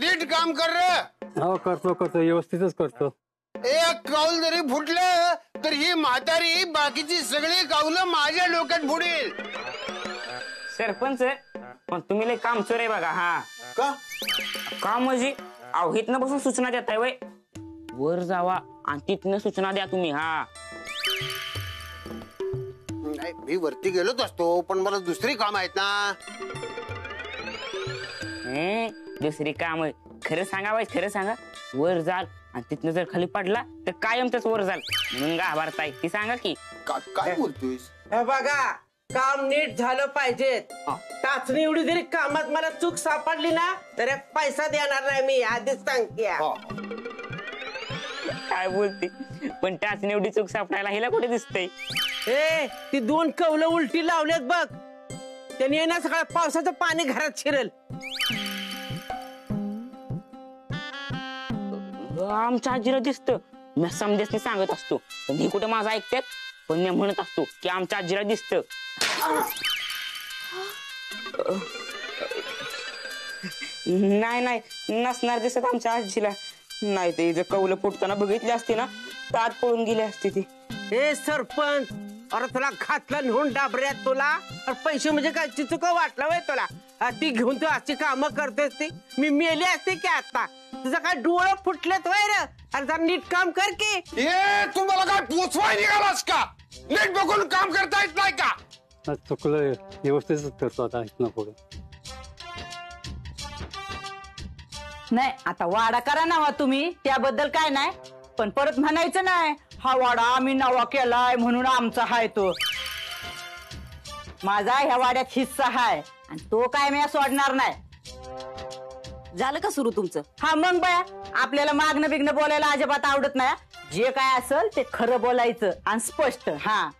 नीट काम कर रे. हो करतो व्यवस्थितच करतो. एक कौल जरी फुटलं तर ही म्हातारी बाकीची सगळी कौलं माझ्या डोक्यात फुडेल. सरपंच पण तुम्ही लय काम चोर आहे बघा. हा का काम म्हणजे अहो इथनं बसून सूचना देताय वय. वर जावा आणि तिथनं सूचना द्या तुम्ही. हा नाही मी वरती गेलोच असतो पण मला दुसरी काम आहेत ना. दुसरी काम खरं सांगा बाई, खरं सांगा. वर जाल आणि तिथनं जर खाली पडला तर कायमच वर जाल म्हणून गाभारताय ती सांगा की. काय बोलतोयस. हे बघा काम नीट झालं पाहिजे. टाचणी एवढी जरी कामात मला चूक सापडली ना तर एक पैसा देणार नाही मी आधीच सांगते. काय बोलते पण टाचणी एवढी चूक सापडायला हिला कुठे दिसतंय. ती 2 कौलं उलटी लावलेत बघ. त्यांनी येणार सगळं पावसाचं पाणी घरात शिरेल. आमच्या आजीला दिसत. मी समजेसनी सांगत असतो पण हे कुठे माझं ऐकतात. पण मी म्हणत असतो की आमच्या आजीला दिसत. नाही नसणार दिसत आमच्या आजीला. नाही ते जर कौलं फुटताना बघितली असते ना तात पळून गेली असते ती. हे सरपंच अरे तुला घातलं नेऊन डाबऱ्यात तुला. अरे पैसे म्हणजे काय चुक वाटलं वय तुला. ती घेऊन तू अशी कामं करतेस ती. मी मेली असते की आता. तुझं काय डोळं फुटलेत वय रे. अरे जरा नीट काम कर की. तुम्हाला काय पोचवाय निघालास का. नीट बघून काम करता येत नाही का. चुकलं व्यवस्थितच करतो आता इथनं पुढे. नाही आता वाडा करा ना तुम्ही त्याबद्दल काय नाही पण परत म्हणायचं नाही हा वाडा आम्ही नवा केलाय म्हणून आमचा हाय तो. माझा ह्या वाड्यात हिस्सा हाय आणि तो काय मी सोडणार नाही. झालं का सुरू तुमचं. हा मग बया आपल्याला मागणं बिगणं बोलायला अजिबात आवडत नाही. जे काय असेल ते खरं बोलायचं आणि स्पष्ट. हा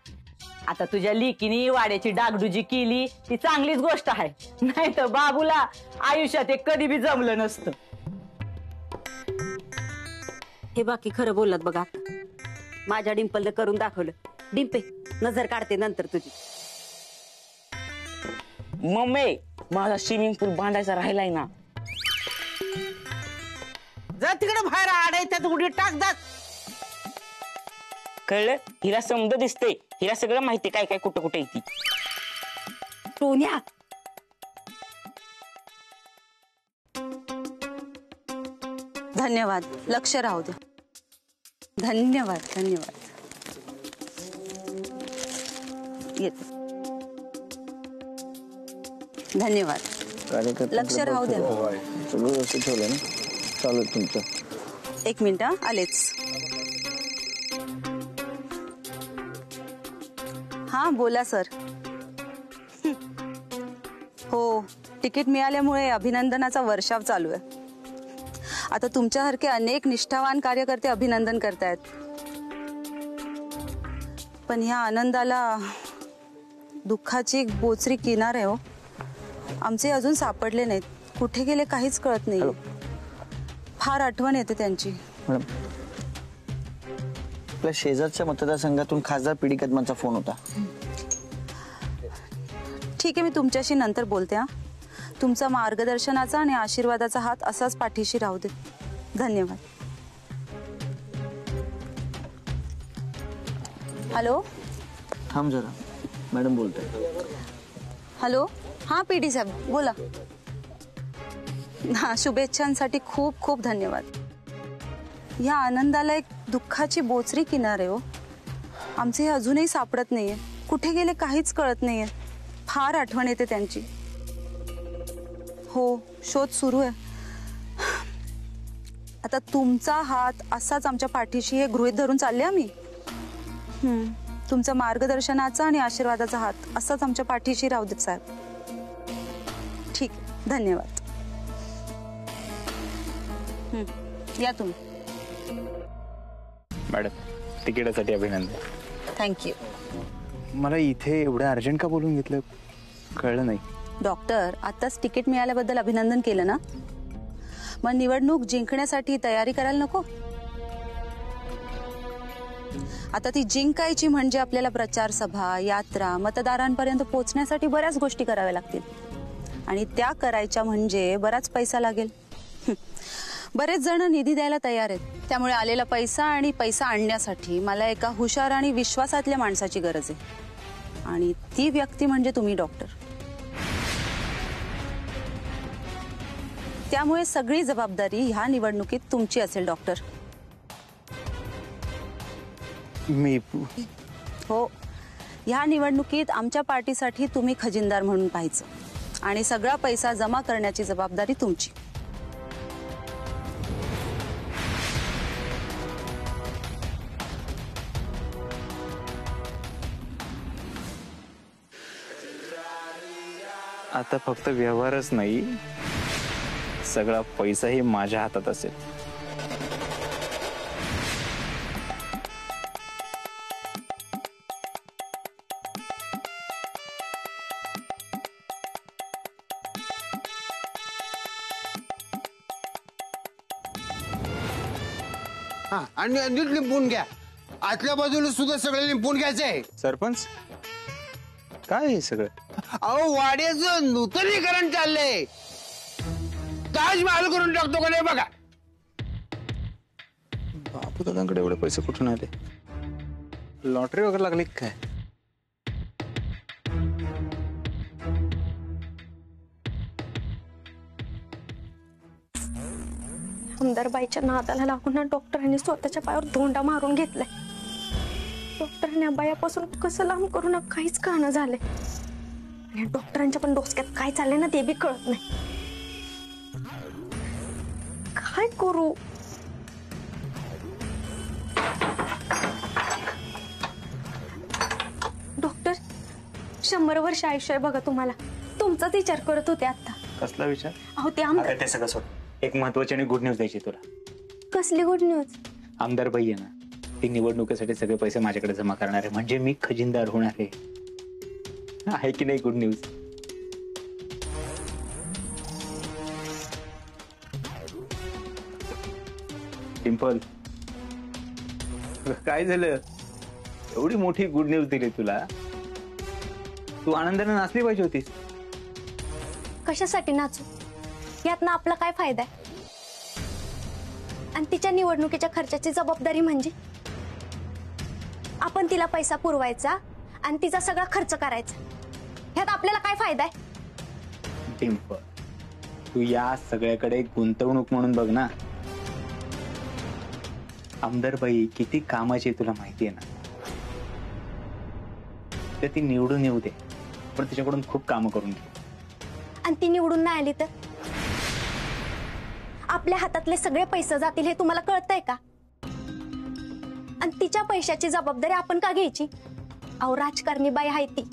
आता तुझ्या लेकीने वाड्याची डागडुजी केली ती चांगलीच गोष्ट आहे. नाही तर बाबूला आयुष्यात एक कधी बी जमलं नसतं. हे बाकी खरं बोललात बघा. माझ्या डिंपलने करून दाखवलं. डिंपे नजर काढते नंतर तुझी. मम्मी माझा स्विमिंग पूल बांधायचा राहिलाय ना. जा तिकडे बाहेर आडायच्यात उडी टाक जात. कळलं हिला समज दिसतंय. हिला सगळं माहिती काय काय कुठं कुठे येते. सोन्या धन्यवाद. लक्ष राहू दे. धन्यवाद येते. धन्यवाद. लक्ष राहू द्या. सगळं व्यवस्थित ठेवलं ना. चालू तुमचं. 1 मिनिट आलेच. हा बोला सर. हो तिकीट मिळाल्यामुळे अभिनंदनाचा वर्षाव चालू आहे. आता तुमच्यासारखे अनेक निष्ठावान कार्यकर्ते अभिनंदन करतायत. पण ह्या आनंदाला दुःखाची एक बोचरी किनार आहे. हो आमचे अजून सापडले नाहीत. कुठे गेले काहीच कळत नाही. फार आठवण येते त्यांची. मॅडम आपल्या शेजारच्या मतदारसंघातून खासदार पीडी कदमांचा फोन होता. ठीक आहे मी तुमच्याशी नंतर बोलते. हा तुमचा मार्गदर्शनाचा आणि आशीर्वादाचा हात असाच पाठीशी राहू दे. धन्यवाद. हॅलो थांब जरा मॅडम बोलतोय. हॅलो हा पीडी साहेब बोला. हा शुभेच्छांसाठी खूप खूप धन्यवाद. ह्या आनंदाला एक दुःखाची बोचरी किनार आहे. हो आमचे हे अजूनही सापडत नाहीये. कुठे गेले काहीच कळत नाहीये. फार आठवण येते त्यांची. हो शोध सुरू आहे. आता तुमचा हात असाच आमच्या पाठीशी हे गृहीत धरून चालले आम्ही. तुमचा मार्गदर्शनाचा आणि आशीर्वादाचा हात असाच आमच्या पाठीशी राहू देत साहेब. ठीक आहे धन्यवाद. या तुम्ही. मॅडम तिकिटासाठी अभिनंदन. थँक्यू. मला इथे एवढं अर्जंट का बोलून घेतलं कळलं नाही. डॉक्टर आताच तिकीट मिळाल्याबद्दल अभिनंदन केलं ना. मग निवडणूक जिंकण्यासाठी तयारी करायला नको. आता ती जिंकायची म्हणजे आपल्याला प्रचार सभा यात्रा मतदारांपर्यंत पोहोचण्यासाठी बऱ्याच गोष्टी कराव्या लागतील आणि त्या करायच्या म्हणजे बराच पैसा लागेल. बरेच जण निधी द्यायला तयार आहेत. त्यामुळे आलेला पैसा आणि पैसा आणण्यासाठी मला एका हुशार आणि विश्वासातल्या माणसाची गरज आहे. आणि ती व्यक्ती म्हणजे तुम्ही डॉक्टर. त्यामुळे सगळी जबाबदारी ह्या निवडणुकीत तुमची असेल डॉक्टर. मी हो, ह्या निवडणुकीत आमच्या पार्टीसाठी तुम्ही खजिनदार म्हणून पाहायचं आणि सगळा पैसा जमा करण्याची जबाबदारी तुमची. आता फक्त व्यवहारच नाही, सगळा पैसाही माझ्या हातात असेल. हा, आणि नीट लिंपून घ्या. आतल्या बाजूला सुद्धा सगळं लिंपून घ्यायचंय. सरपंच, काय हे सगळं? अहो, वाड्याचं नूतनीकरण चाललंय. ताजमहाल करून टाकतो का नाही बघा. बापू दादांकडे एवढे पैसे कुठून आले? लॉटरी वगैरे लागली काय? आमदारबाईच्या नादाला लागून ना डॉक्टरांनी स्वतःच्या पायावर धोंडा मारून घेतलाय. डॉक्टरांनी बायापासून कसं लांब करू ना काहीच कळणं झालंय. आणि डॉक्टरांच्या पण डोसक्यात काय चाललंय ना ते बी कळत नाही. काय करू? डॉक्टर, 100 वर्ष आयुष्य आहे बघा तुम्हाला. तुमचाच विचार करत होते आता. कसला विचार? अहो ते आमदार. ते सगळं सोड. एक महत्वाची आणि गुड न्यूज द्यायची तुला. कसली गुड न्यूज? आमदार बाई आहे ना, ती निवडणुकीसाठी सगळे पैसे माझ्याकडे जमा करणार आहे. म्हणजे मी खजिनदार होणार आहे की नाही गुड न्यूज? सिंपल. काय झालं? एवढी मोठी गुड न्यूज दिली तुला, तू आनंदाने नाचली पाहिजे होतीस. कशासाठी नाचू? यातनं आपला काय फायदा आहे? आणि तिच्या निवडणुकीच्या खर्चाची जबाबदारी म्हणजे आपण तिला पैसा पुरवायचा आणि तिचा सगळा खर्च करायचा. ह्यात आपल्याला काय फायदा आहे? डिंपल, तू या सगळ्याकडे गुंतवणूक म्हणून बघ ना. आमदारबाई किती कामाची तुला माहिती आहे ना. तर ती निवडून येऊ दे, पण तिच्याकडून खूप कामं करून घे. आणि ती निवडून नाही आली तर आपल्या हातातले सगळे पैसे जातील हे तुम्हाला कळतंय का? आणि तिच्या पैशाची जबाबदारी आपण का घ्यायची? अहो, राजकारणी बाई आहे ती.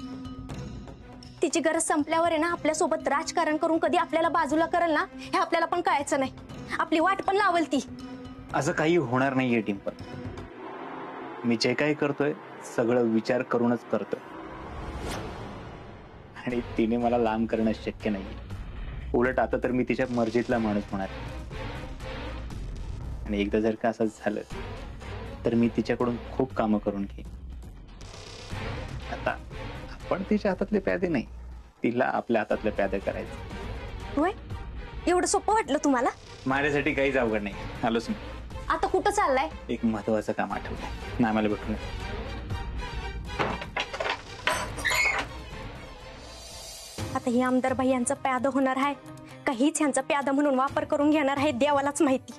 तिची गरज संपल्यावर आहे ना आपल्यासोबत राजकारण करून कधी आपल्याला बाजूला करेल ना हे आपल्याला पण कळायचं नाही. आपली वाट पण लावल ती. असं काही होणार नाहीये डिंपल. मी जे काही करतोय सगळं विचार करूनच करतोय. आणि तिने मला लांब करणं शक्य नाहीये. उलट आता तर मी तिच्या मर्जीतला माणूस होणार. आणि एकदा जर का असं झालं तर मी तिच्याकडून खूप कामं करून घेईन. आता आपण तिच्या हातातले प्यादे नाही, तिला आपल्या हातातले प्यादे करायचे. होय, एवढं सोपं वाटलं तुम्हाला? माझ्यासाठी काहीच अवघड नाही. आलोच मी. आता कुठं चाललाय? एक महत्वाचं काम आठवलंय. नामाला भेटून आता ही आमदार बाई यांचा प्यादा होणार आहे का हीच यांचा प्यादा म्हणून वापर करून घेणार आहे देवालाच माहिती.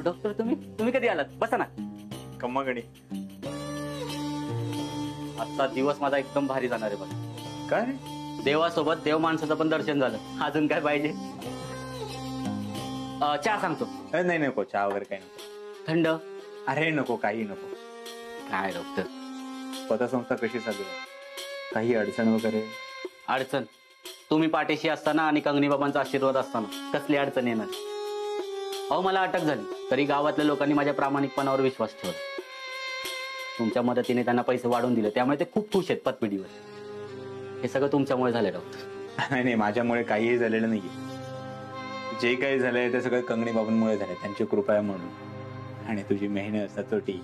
डॉक्टर, तुम्ही कधी आलात? बसा ना. कम्मागणी. आजचा दिवस माझा एकदम भारी जाणार आहे बघ. काय? देवासोबत देव माणसाचं पण दर्शन झालं. अजून काय पाहिजे? चहा सांगतो. नाही नको, चहा वगैरे काही नको. थंड? अरे नको, काही नको. काय डॉक्टर? पतसंस्था कशी चालू आहे? काही अडचण वगैरे? अडचण? तुम्ही पाठीशी असताना आणि कंगनी बाबांचा आशीर्वाद असताना कसली अडचण येणार? अहो, मला अटक झाली तरी गावातल्या लोकांनी माझ्या प्रामाणिकपणावर विश्वास ठेवला. तुमच्या मदतीने त्यांना पैसे वाढवून दिले, त्यामुळे ते खूप खुश आहेत पतपिढीवर. हे सगळं तुमच्यामुळे झालंय डॉक्टर. नाही, माझ्यामुळे काहीही झालेलं नाहीये. जे काही झालंय ते सगळं कंगणी बाबांमुळे झालंय, त्यांची कृपा आहे म्हणून. आणि तुझी मेहनत सचोटी,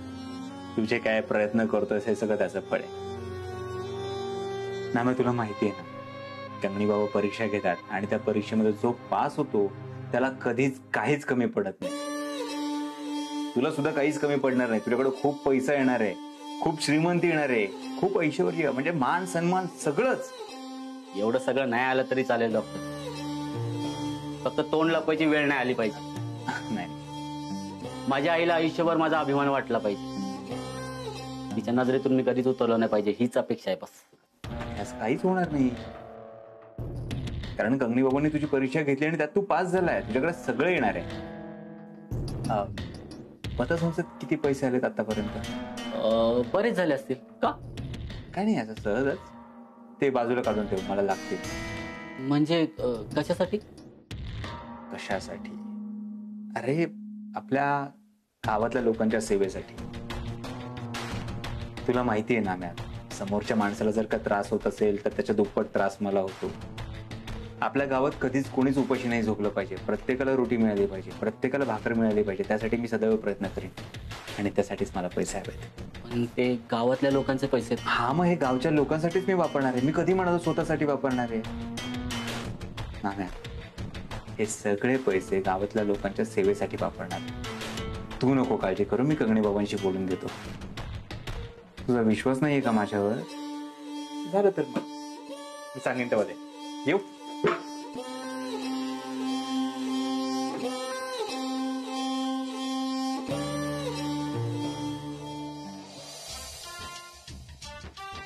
तुझे काय प्रयत्न करतोस हे सगळं त्याचं फळ आहे ना. मग तुला माहिती आहे ना, कंगणी बाबा परीक्षा घेतात आणि त्या परीक्षेमध्ये जो पास होतो त्याला कधीच काहीच कमी पडत नाही. तुला सुद्धा काहीच कमी पडणार नाही. तुझ्याकडे खूप पैसा येणार आहे, खूप श्रीमंती येणार आहे, खूप ऐश्वर्य, म्हणजे मान सन्मान सगळंच. एवढं सगळं नाही आलं तरी चालेल डॉक्टर, फक्त तोंड लपवायची वेळ नाही आली पाहिजे. नाही, माझ्या आईला आयुष्यभर माझा अभिमान वाटला पाहिजे. तिच्या नजरेतून मी कधीच उतरलो नाही पाहिजे, हीच अपेक्षा आहे बस. असं काहीच होणार नाही, कारण कंगनी बाबांनी तुझी परीक्षा घेतली आणि त्यात तू पास झालाय. तुझ्याकडे सगळं येणार आहे. पतसंस्थेत किती पैसे आलेत आतापर्यंत? बरेच झाले असतील का? काय नाही, असं सहजच. ते बाजूला काढून ठेव, मला लागतील. म्हणजे कशासाठी? कशासाठी? अरे आपल्या गावातल्या लोकांच्या सेवेसाठी. तुला माहिती आहे ना मॅम, समोरच्या माणसाला जर का त्रास होत असेल तर त्याच्या दुप्पट त्रास मला होतो. आपल्या गावात कधीच कोणीच उपाशी नाही झोपलं पाहिजे. प्रत्येकाला रोटी मिळाली पाहिजे, प्रत्येकाला भाकर मिळाली पाहिजे. त्यासाठी मी सदैव प्रयत्न करीन आणि त्यासाठीच मला पैसे हवेत. पण ते गावातल्या लोकांचे पैसे. हा, मग हे गावच्या लोकांसाठीच मी वापरणार आहे. मी कधी म्हणालो स्वतःसाठी वापरणार आहे ना मॅम? हे सगळे पैसे गावातल्या लोकांच्या सेवेसाठी वापरणार. तू नको काळजी करू, मी कंगणी बाबांशी बोलून घेतो. तुझा विश्वास नाहीये का माझ्यावर? झालं तर मग मी सांगेन तेव्हा दे. येऊ.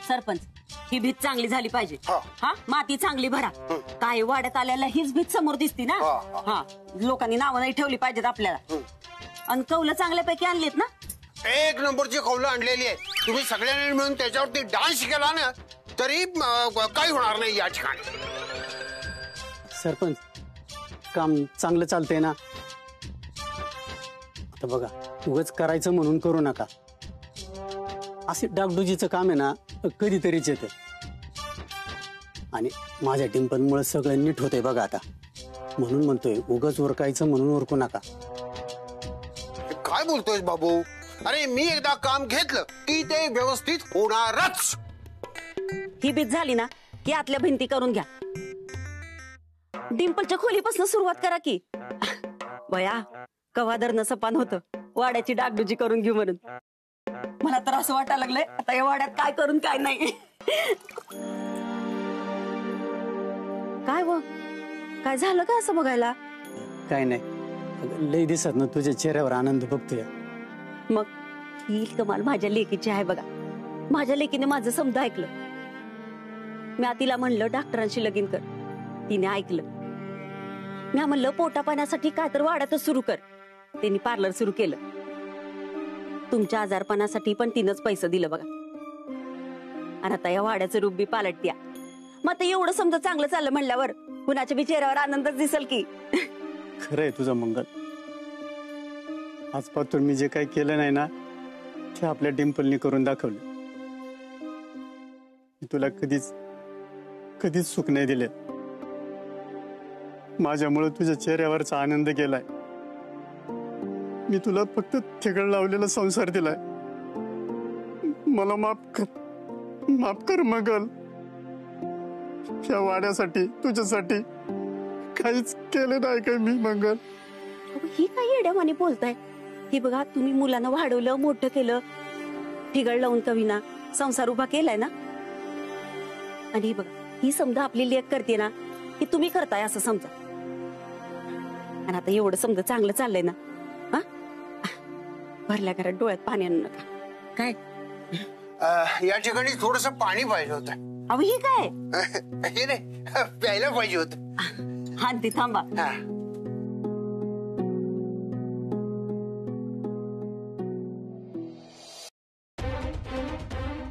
सरपंच, ही भीत चांगली झाली पाहिजे. हा, माती चांगली भरा. काय वाड्यात आल्याला हीच भीत समोर दिसती ना. हा, लोकांनी नावं नाही ठेवली पाहिजेत आपल्याला. आणि कौलं चांगल्यापैकी आणलीत ना? एक नंबरची कौलं आणलेली आहे. तुम्ही सगळ्यांनी मिळून त्याच्यावरती डान्स केला ना तरी काही होणार नाही या ठिकाणी. सरपंच, काम चांगलं चालतंय ना? आता बघा, उगाच करायचं म्हणून करू नका. असे डागडुजीचं काम आहे ना कधीतरीच येतं. आणि माझ्या टिंपलमुळे सगळं नीट होतंय बघा आता. म्हणून म्हणतोय, उगाच उरकायचं म्हणून उरकू नका. काय बोलतोय बाबू? अरे मी एकदा काम घेतलं की ते व्यवस्थित होणारच. ही भीत झाली ना की आतल्या भिंती करून घ्या. डिंपलच्या खोलीपासून सुरुवात करा की. बया, कवादरनं सपान होतं वाड्याची डागडुजी करून घेऊ म्हणून. मला तर असं वाटायला लागलंय आता या वाड्यात काय करून काय नाही. काय व काय झालं का असं बघायला? काय नाही, लई दिसत ना तुझ्या चेहऱ्यावर आनंद बघतोय. मग ही कमाल माझ्या लेकीची आहे बघा. माझ्या लेकीने माझं समजा ऐकलं. मी तिला म्हणलं डॉक्टरांशी लगीन कर, तिने ऐकलं. मी म्हणलं पोटा पाण्यासाठी काय तर वाड्यातच सुरू कर, त्यांनी पार्लर सुरू केलं. तुमच्या आजारपणासाठी पण तिनंच पैसे दिलं बघा. आणि आता या वाड्याचं रूप बी पालटत्या. मग आता एवढं समजा चांगलं चाललं म्हणल्यावर कुणाच्या बी चेहऱ्यावर आनंदच दिसेल की. खरंय तुझं मंगल. आजपासून मी जे काही केलं नाही ना ते आपल्या डिंपलनी करून दाखवलं. मी तुला कधीच सुख नाही दिले. माझ्यामुळे तुझ्या चेहऱ्यावरचा आनंद गेलाय. मी तुला फक्त ठेकड लावलेला संसार दिलाय. मला माफ कर मंगल. या वाड्यासाठी तुझ्यासाठी काहीच केलं नाही काय मी मंगल. ही काही येड्यावानी बोलताय? ही बघा, तुम्ही मुलांना वाढवलं, मोठं केलं, ठिगळ लावून कवीना संसार उभा केलाय ना. आणि बघा, ही समजा आपली लेख करते ना की तुम्ही करताय असं समजा. आणि आता एवढं समजा चांगलं चाललंय ना, हा, भरल्या घरात डोळ्यात पाणी आणू नका. काय या ठिकाणी थोडस पाणी पाहिजे होतं. अहो ही काय? हे नाही, प्यायला पाहिजे होतं. हा, ती थांबा.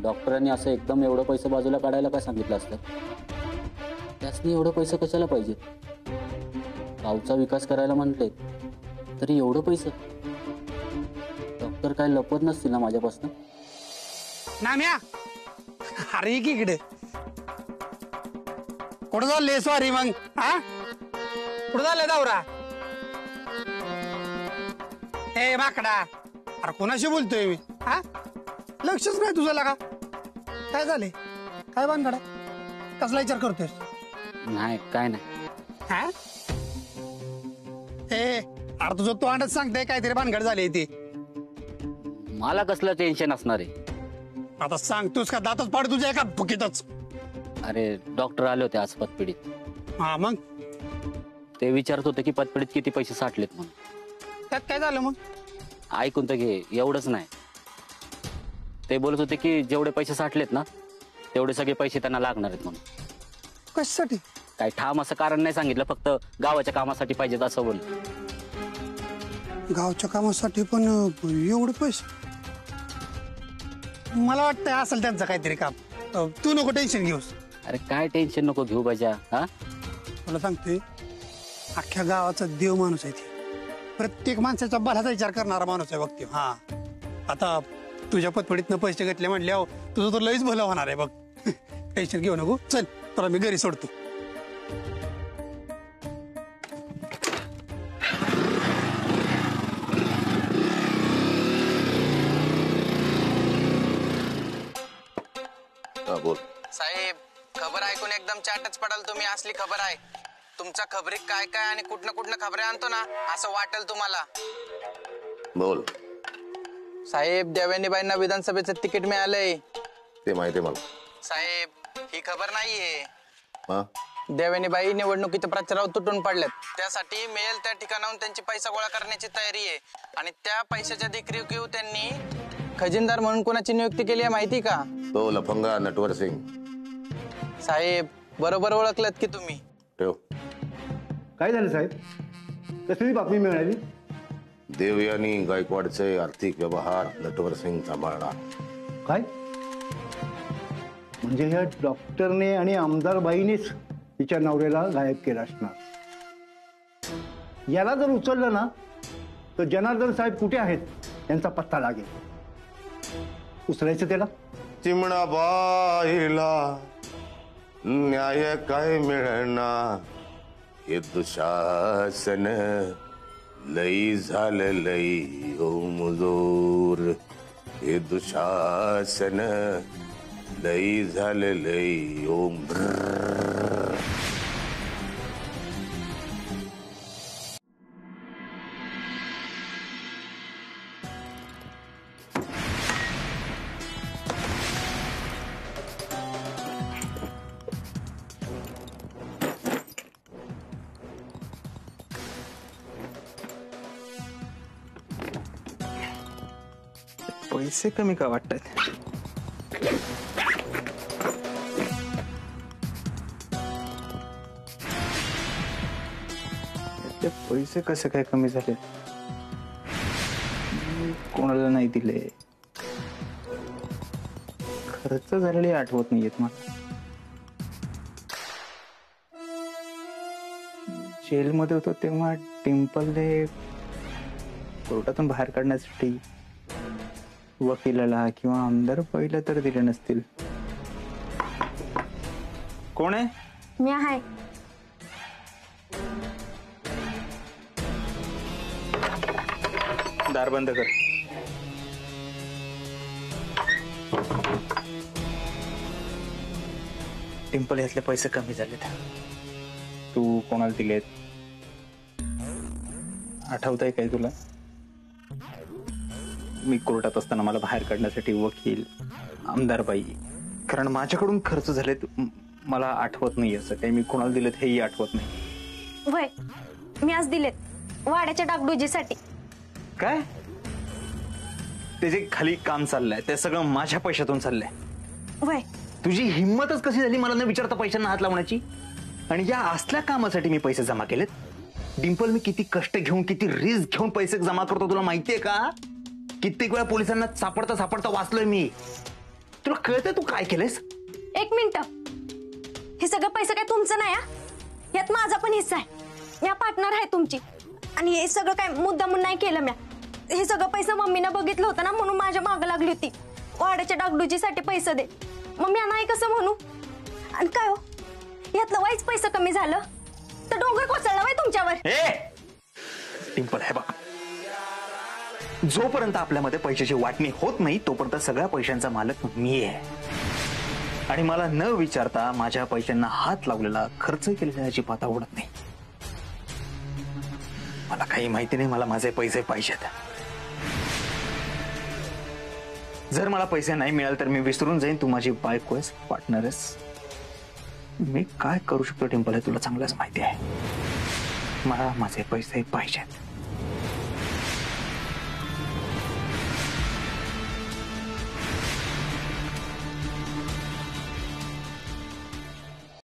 डॉक्टरांनी असं एकदम एवढं पैसे बाजूला काढायला काय सांगितलं असतं? त्यासनी एवढं पैसे कशाला पाहिजे? गावचा विकास करायला म्हणले तरी एवढं पैसे? डॉक्टर काय लपवत नसतील ना माझ्यापासून? नाम्या, अरे इकडे कुठं चालले? सॉरी मग. हा, कुठं चाललंय दौरा? ए माकडा, अरे कोणाशी बोलतोय मी? हा, लक्षच नाही तुझं लागा. काय झाले? काय भानगड आहे? कसला विचार करतोय? नाही काय नाही. हा, ए अरे तुझं तोंडच सांगतंय काहीतरी भानगड झाली ती. मला कसलं टेन्शन असणार आहे? आता सांगतोस का दातच पाड तुझ्या एका फुकीतच? अरे डॉक्टर आले होते आज पतपिढीत. हा मग ते विचारत होते की पतपिढीत किती पैसे साठलेत म्हणून. त्यात काय झालं मग? ऐकून तर घे, एवढंच नाही. ते बोलत होते की जेवढे पैसे साठलेत ना तेवढे सगळे पैसे त्यांना लागणार आहेत म्हणून. कशासाठी? काही ठाम असं कारण नाही सांगितलं, फक्त गावाच्या कामासाठी पाहिजेत असं बोललं. गावच्या कामासाठी पण एवढे पैसे? मला वाटतं असेल त्यांचं काहीतरी काम. तू नको टेन्शन घेऊस. अरे काय टेन्शन नको घेऊ बाजा. हा, तुला सांगतोय अख्ख्या गावाचा देव माणूस आहे ते. प्रत्येक माणसाचा भल्याचा विचार करणारा माणूस आहे बघ ते. हा, आता तुझ्या पतपडीतनं पैसे घेतले म्हटल्यावर तुझं तर लईच भलं होणार आहे बघ. टेन्शन घेऊ नको. चल तुला मी घरी सोडतो. बोल साहेब, खबर ऐकून एकदम चाटच पडाल तुम्ही. असली खबर आहे तुमच्या खबरीत काय काय आणि कुठनं खबरे आणतो ना असं वाटेल तुम्हाला. बोल साहेब, देवयानीबाईंना विधानसभेचं तिकीट मिळालंय. ते माहिती मला. साहेब, ही खबर नाहीये. हा, देवयानीबाई निवडणुकीच्या प्रचारावर तुटून पडल्यात. त्यासाठी मिळेल त्या ठिकाणाहून त्यांची पैसा गोळा करण्याची तयारी आहे. आणि त्या पैशाच्या देखरेखीव त्यांनी खजिनदार म्हणून कोणाची नियुक्ती केली आहे माहिती का? तो लफंगा नटवर सिंग. साहेब, बरोबर ओळखलत की तुम्ही. ठेव. काय झालं साहेब? कसली बातमी मिळाली? देवयानी गायकवाडचे आर्थिक व्यवहार नटवर सिंग सांभाळणार. काय म्हणजे ह्या डॉक्टरने आणि आमदार बाईनेच तिच्या नवऱ्याला गायब केला असणार. याला जर उचललं ना तर जनार्दन साहेब कुठे आहेत यांचा पत्ता लागेल. उचलायचं त्याला. चिमणाबाईला न्याय काय मिळणार? हे दुशासन लई झालं लई ओ मुजोर. हे दुशासन लई झालं लई ओ. पैसे कमी का वाटतात? ते पैसे कसे काय कमी झाले? कोणाला नाही दिले. खर्च झालेली आठवत नाहीयेत मला. जेलमध्ये होतो तेव्हा डिंपलने कोर्टातून बाहेर काढण्यासाठी वकिलाला किंवा आमदार पहिलं तर दिले नसतील. कोण आहे? मी आहे. दार बंद कर. डिंपल, यातले पैसे कमी झालेत. तू कोणाला दिलेत आठवतंय काय तुला? मी कोर्टात असताना मला बाहेर काढण्यासाठी वकील, आमदारबाई, कारण माझ्याकडून खर्च झालेत. मला आठवत नाही असं काही. मी कोणाला दिलेत हेही आठवत नाही. वय, मी आज दिलेत वाड्याच्या डागडुजीसाठी. काय? ते जे खाली काम चाललंय ते सगळं माझ्या पैशातून चाललंय. वय, तुझी हिंमतच कशी झाली मला न विचारता पैशांना हात लावण्याची? आणि या असल्या कामासाठी मी पैसे जमा केलेत. डिंपल, मी किती कष्ट घेऊन किती रिस्क घेऊन पैसे जमा करतो तुला माहितीये का? कित्येक वेळा पोलिसांना सापडता वाचलोय मी. तुला कळतंय तू काय केलंयस? एक मिनिट. हे सगळं पैसे काय तुमचं नाही? यात माझा पण हिस्सा आहे. मी पार्टनर आहे तुमची. आणि हे सगळं काय मुद्दामून नाही केलं मी. हे सगळं पैसे मम्मीनं बघितलं होतं ना, म्हणून माझ्या मागं लागली होती. वाड्याच्या डागडुजीसाठी पैसे दे. मग मी नाही कसं म्हणू? आणि काय हो, यातलं वाईच पैसे कमी झालं तर डोंगर कोसळला बाई तुमच्यावर. डिंपल, हे बघ, जोपर्यंत आपल्यामध्ये पैशाची वाटणी होत नाही तोपर्यंत सगळ्या पैशांचा मालक मी आहे. आणि मला न विचारता माझ्या पैशांना हात लावलेला, खर्च केलेला अजिबात आवडत नाही. मला काही माहिती नाही, मला माझे पैसे पाहिजेत. जर मला पैसे नाही मिळाले तर मी विसरून जाईन तू माझी बायको आहेस, पार्टनर आहेस. मी काय करू शकतो डिंपल हे तुला चांगलंच माहिती आहे. मला माझे पैसे पाहिजेत.